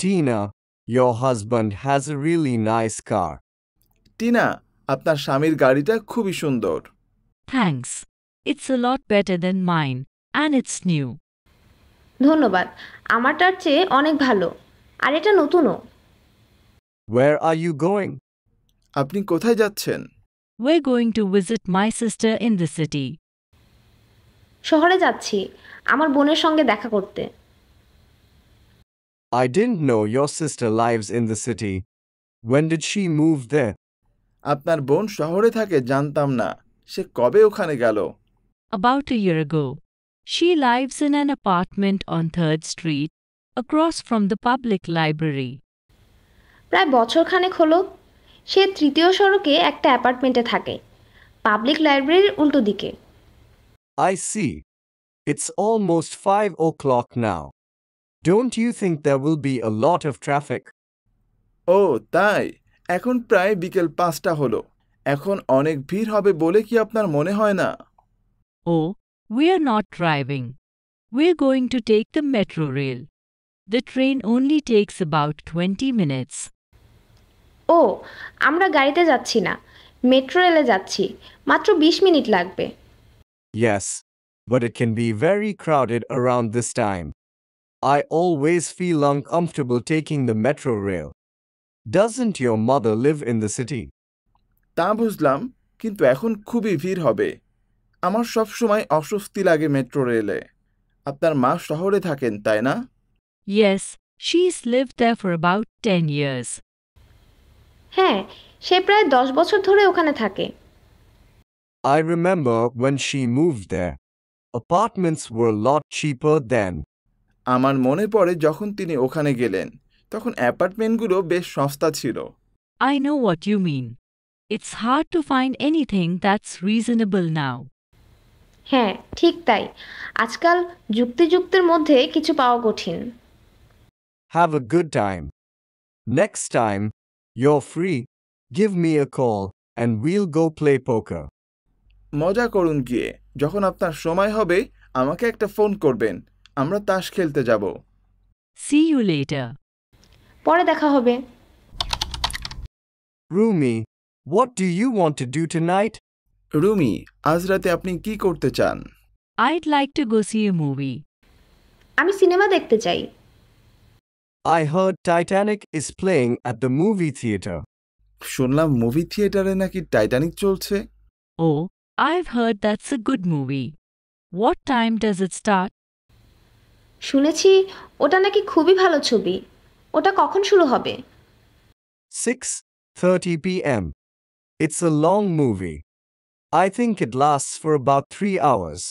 Tina, your husband has a really nice car. Tina, আপনার স্বামীর গাড়িটা খুবই সুন্দর। Thanks. It's a lot better than mine, and it's new. ধন্যবাদ, আমারটার চেয়ে অনেক ভালো, আর এটা নতুনও। Where are you going? আপনি কোথায় যাচ্ছেন? We're going to visit my sister in the city. শহরে যাচ্ছি আমার বোনের সঙ্গে দেখা করতে। I didn't know your sister lives in the city. When did she move there? আপনার বোন শহরে থাকে জানতাম না। সে কবে ওখানে গেল? About a year ago. She lives in an apartment on 3rd Street, across from the public library. প্রায় বছরখানেক হলো। সে তৃতীয় সড়কে একটা অ্যাপার্টমেন্টে থাকে, পাবলিক লাইব্রেরির উল্টো দিকে। I see. It's almost 5 o'clock now. Don't you think there will be a lot of traffic? ও তাই, এখন প্রায় বিকেল 5টা হলো। এখন অনেক ভিড় হবে বলে কি আপনার মনে হয় না? Oh, we're not driving. We're going to take the metro rail. The train only takes about 20 minutes. ও, আমরা গাড়িতে যাচ্ছি না, মেট্রো রেলে যাচ্ছি, মাত্র 20 মিনিট লাগবে। Yes, but it can be very crowded around this time. I always feel uncomfortable taking the metro rail. Doesn't your mother live in the city? তা বুঝলাম, কিন্তু এখন খুবই ভিড় হবে। আমার সব সময় অস্বস্তি লাগে মেট্রো রেলে। আপনার মা শহরে থাকেন, তাই না? Yes, she's lived there for about 10 years. হ্যাঁ, সে প্রায় 10 বছর ধরে ওখানে থাকে। I remember when she moved there. Apartments were a lot cheaper then. আমার মনে পড়ে যখন তিনি ওখানে গেলেন, তখন অ্যাপার্টমেন্টগুলো বেশ সস্তা ছিল। I know what you mean. It's hard to find anything that's reasonable now. হ্যাঁ, ঠিক তাই। আজকাল যুক্তিযুক্তের মধ্যে কিছু পাওয়া কঠিন। Have a good time. Next time you're free, give me a call and we'll go play poker. মজা করুন গিয়ে। যখন আপনার সময় হবে আমাকে একটা ফোন করবেন, আমরা তাস খেলতে যাব। See you later. পরে দেখা হবে। Rumi, what do you want to do tonight? Rumi, আজ রাতে আপনি কি করতে চান? I'd like to go see a movie. আমি সিনেমা দেখতে চাই। I heard Titanic is playing at the movie theater. শুনলাম মুভি থিয়েটারে নাকি টাইটানিক চলছে। Oh, I've heard that's a good movie. What time does it start? শুনেছি ওটা নাকি খুবই ভালো ছবি। ওটা কখন শুরু হবে? 6:30 p.m. It's a long movie. I think it lasts for about 3 hours.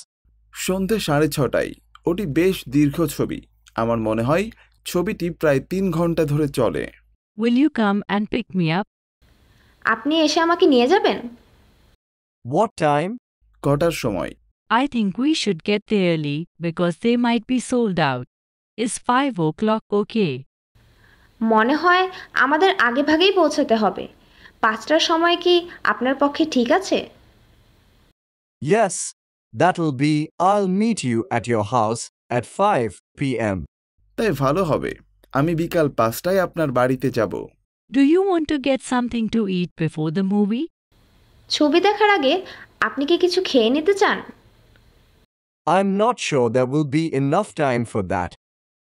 সন্ধে 6:30টায়। ওটি বেশ দীর্ঘ ছবি। আমার মনে হয় ছবিটি প্রায় 3 ঘন্টা ধরে চলে। Will you come and pick me up? আপনি এসে আমাকে নিয়ে যাবেন? What time? কটার সময়? I think we should get there early because they might be sold out. Is 5 o'clock okay? মনে হয় আমাদের আগেভাগেই পৌঁছাতে হবে। 5টার সময় কি আপনার পক্ষে ঠিক আছে? Yes, that'll be. I'll meet you at your house at 5 p.m. তাই ভালো হবে। আমি বিকাল 5টায় আপনার বাড়িতে যাব। Do you want to get something to eat before the movie? ছবি দেখার আগে আপনি কি কিছু খেয়ে নিতে চান? I'm not sure there will be enough time for that.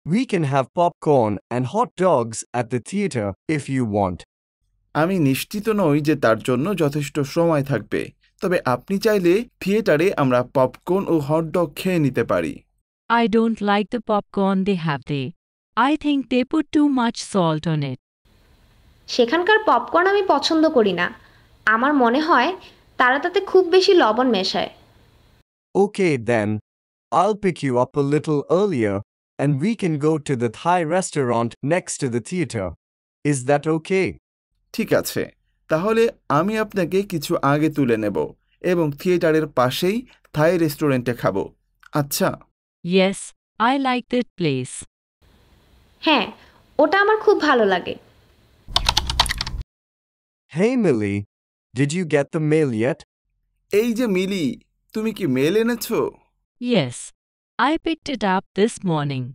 We can have popcorn and hot dogs at the theater if you want. আমি নিশ্চিত নই যে তার জন্য যথেষ্ট সময় থাকবে, তবে আপনি চাইলে থিয়েটারে আমরা পপকর্ন ও হটডগ খেয়ে নিতে পারি। I don't like the popcorn they have there. I think they put too much salt on it. সেখানকার পপকর্ন আমি পছন্দ করি না। আমার মনে হয় তারা তাতে খুব বেশি লবণ মেশায়। Okay then, I'll pick you up a little earlier and we can go to the Thai restaurant next to the theater. Is that okay? ঠিক আছে, তাহলে আমি আপনাকে কিছু আগে তুলে নেব এবং থিয়েটারের পাশেই থাই রেস্টুরেন্টে খাব। আচ্ছা? Yes, I like that place. হ্যাঁ, ওটা আমার খুব ভালো লাগে। Hey Millie, did you get the mail yet? এই যে মিলি, তুমি কি মেল এনেছো? Yes, I picked it up this morning.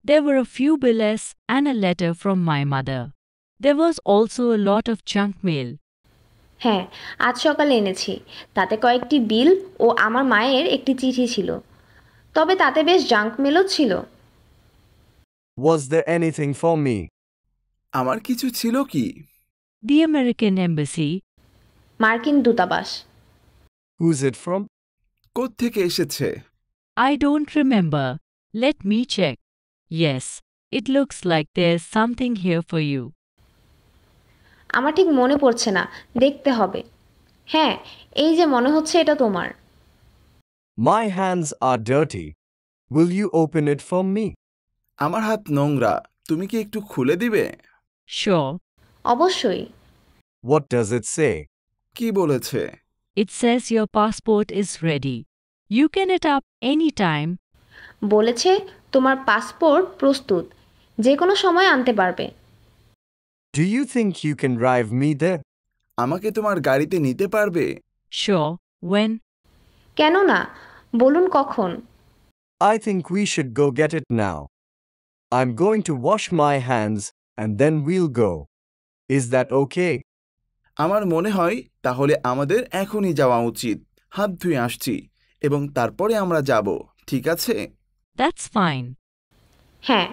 There were a few billets and a letter from my mother. There was also a lot of junk mail. হ্যাঁ, আজ সকালে এনেছি। তাতে কয়েকটি বিল ও আমার মায়ের একটি চিঠি ছিল। তবে তাতে বেশ জাঙ্ক মেলও ছিল। Was there anything for me? আমার কিছু ছিল কি? The American Embassy. মার্কিন দূতাবাস। Who's it from? কোত্থেকে এসেছে? I don't remember. Let me check. Yes, it looks like there's something here for you. আমার ঠিক মনে পড়ছে না, দেখতে হবে। হ্যাঁ, এই যে মনে হচ্ছে এটা তোমার। My hands are dirty. Will you open it for me? আমার হাত নোংরা, তুমি কি একটু খুলে দিবে? Sure. অবশ্যই। What does it say? কি বলেছে? It says your passport is ready. You can it up anytime. বলেছে তোমার পাসপোর্ট প্রস্তুত, যে কোনো সময় আনতে পারবে। Do you think you can drive me there? আমাকে তোমার গাড়িতে নিতে পারবে? Sure. When? কেন না, বলুন কখন। I think we should go get it now. I'm going to wash my hands and then we'll go. Is that okay? আমার মনে হয় তাহলে আমাদের এখনই যাওয়া উচিত। হাত ধুয়ে আসছি এবং তারপরে আমরা যাব, ঠিক আছে? That's fine. হ্যাঁ,